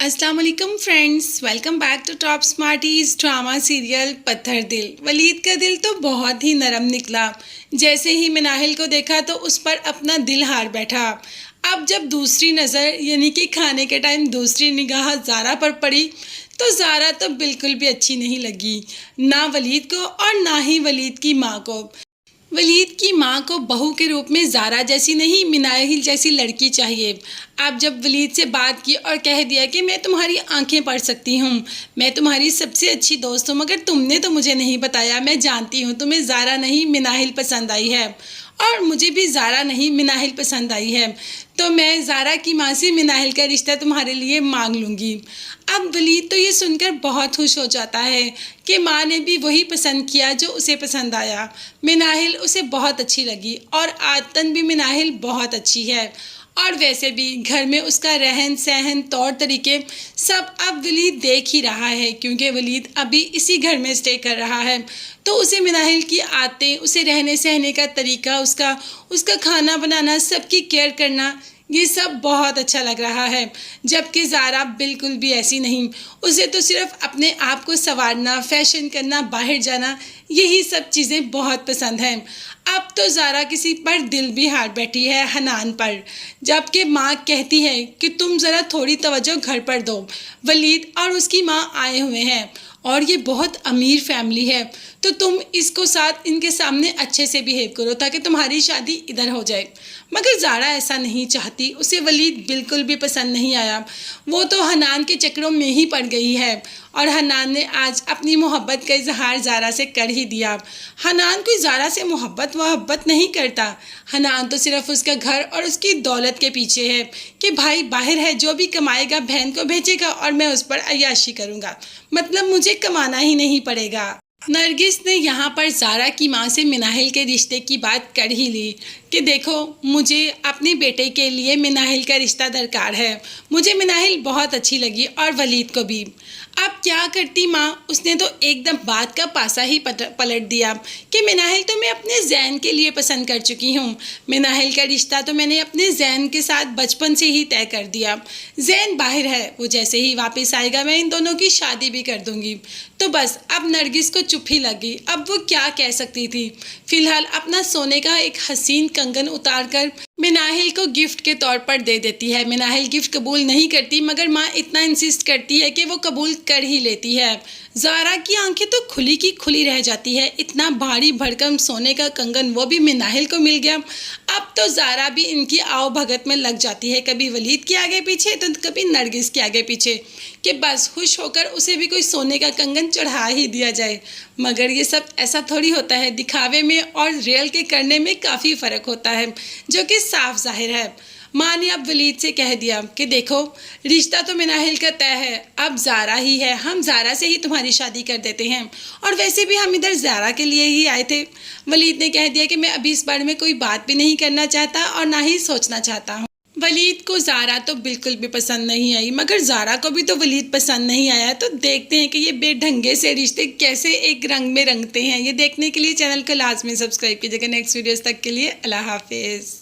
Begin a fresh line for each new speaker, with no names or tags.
السلام علیکم friends, welcome back to top smarties drama serial پتھر دل۔ ولید کا دل تو بہت ہی نرم نکلا۔ جیسے ہی مناہل کو دیکھا تو اس پر اپنا دل ہار بیٹھا۔ اب جب دوسری نظر یعنی کہ کھانے کے ٹائم دوسری نگاہ زارا پر پڑی تو زارا تو بالکل بھی اچھی نہیں لگی، نہ ولید کو اور نہ ہی ولید کی ماں کو۔ ولید کی ماں کو بہو کے روپ میں زارا جیسی نہیں، مناہل جیسی لڑکی چاہیے۔ اب جب ولید سے بات کی اور کہہ دیا کہ میں تمہاری آنکھیں پڑھ سکتی ہوں، میں تمہاری سب سے اچھی دوست ہوں، مگر تم نے تو مجھے نہیں بتایا۔ میں جانتی ہوں تمہیں زارا نہیں مناہل پسند آئی ہے، اور مجھے بھی زارا نہیں مناہل پسند آئی ہے، تو میں زارا کی ماں سے مناہل کا رشتہ تمہارے لیے مانگ لوں گی۔ اب ولید تو یہ سن کر بہت خوش ہو جاتا ہے کہ ماں نے بھی وہی پسند کیا جو اسے پسند آیا۔ مناہل اسے بہت اچھی لگی اور عادتاً بھی مناہل بہت اچھی ہے، اور ویسے بھی گھر میں اس کا رہن سہن طور طریقے سب اب ولید دیکھ ہی رہا ہے، کیونکہ ولید ابھی اسی گھر میں اسٹے کر رہا ہے، تو اسے مناہل کی عادتیں، اسے رہنے سہنے کا طریقہ، اس کا کھانا بنانا، سب کی کیئر کرنا، یہ سب بہت اچھا لگ رہا ہے۔ جبکہ زارا بالکل بھی ایسی نہیں، اسے تو صرف اپنے آپ کو سنوارنا، فیشن کرنا، باہر جانا، یہی سب چیزیں بہت پسند ہیں۔ اب تو زارا کسی پر دل بھی ہار بیٹھی ہے، حنان پر، جبکہ ماں کہتی ہے کہ تم ذرا تھوڑی توجہ گھر پر دو، ولید اور اس کی ماں آئے ہوئے ہیں اور یہ بہت امیر فیملی ہے، تو تم اس کو ساتھ ان کے سامنے اچھے سے بیہیو کرو تاکہ تمہاری شادی ادھر ہو جائے۔ مگر زارا ایسا نہیں چاہتی، اسے ولید بالکل بھی پسند نہیں آیا۔ وہ تو حنان کے چکروں میں ہی پڑ گئی ہے، اور حنان نے آج اپنی محبت کا اظہار زارا سے کر ہی دیا۔ حنان کوئی زارا سے محبت نہیں کرتا، حنان تو صرف اس کا گھر اور اس کی دولت کے پیچھے ہے کہ بھائی باہر ہے، جو بھی کمائے گا بہن کو بھیجے گا اور میں اس پر عیاشی کروں گا، مطلب مجھے کمانا ہی نہیں پڑے گا۔ نرگس نے یہاں پر زارا کی ماں سے مناہل کے رشتے کی بات کر ہی لی کہ دیکھو، مجھے اپنے بیٹے کے لیے مناہل کا رشتہ درکار ہے، مجھے مناہل بہت اچھی لگی اور ولید کو بھی۔ اب کیا کرتی ماں، اس نے تو ایک دم بات کا پاسا ہی پلٹ دیا کہ مناہل تو میں اپنے زین کے لیے پسند کر چکی ہوں، مناہل کا رشتہ تو میں نے اپنے زین کے ساتھ بچپن سے ہی طے کر دیا، زین باہر ہے، وہ جیسے ہی واپس آئے گا میں ان دونوں کی شادی بھی کر دوں گی۔ تو بس اب نرگس کو چپ ہی لگی، اب وہ کیا کہہ سکتی تھی۔ فی الحال اپنا سونے کا ایک حسین کنگن اتار کر مناہل کو گفٹ کے طور پر دے دیتی ہے۔ مناہل گفٹ قبول نہیں کرتی، مگر ماں اتنا انسسٹ کرتی ہے کہ وہ قبول کر ہی لیتی ہے۔ زارا کی آنکھیں تو کھلی کی کھلی رہ جاتی ہے، اتنا بھاری بھرکم سونے کا کنگن وہ بھی مناہل کو مل گیا۔ اب تو زارا بھی ان کی آؤ بھگت میں لگ جاتی ہے، کبھی ولید کے آگے پیچھے تو کبھی نرگس کے آگے پیچھے، کہ بس خوش ہو کر اسے بھی کوئی سونے کا کنگن چڑھا ہی دیا جائے۔ مگر یہ سب ایسا تھوڑی ہوتا ہے، دکھاوے میں اور ریئل کے کرنے میں کافی فرق ہوتا ہے، جو کہ صاف ظاہر ہے۔ ماں نے اب ولید سے کہہ دیا کہ دیکھو، رشتہ تو مناہل کا طے ہے، اب زارا ہی ہے، ہم زارا سے ہی تمہاری شادی کر دیتے ہیں، اور ویسے بھی ہم ادھر زارا کے لیے ہی آئے تھے۔ ولید نے کہہ دیا کہ میں ابھی اس بارے میں کوئی بات بھی نہیں کرنا چاہتا اور نہ ہی سوچنا چاہتا ہوں۔ ولید کو زارا تو بالکل بھی پسند نہیں آئی، مگر زارا کو بھی تو ولید پسند نہیں آیا، تو دیکھتے ہیں کہ یہ بے ڈھنگے سے رشتے کیسے ایک رنگ میں رنگتے ہیں۔ یہ دیکھنے کے لیے چینل کو لازمی سبسکرائب کیجیے گا۔ نیکسٹ ویڈیوز تک کے لیے اللہ حافظ۔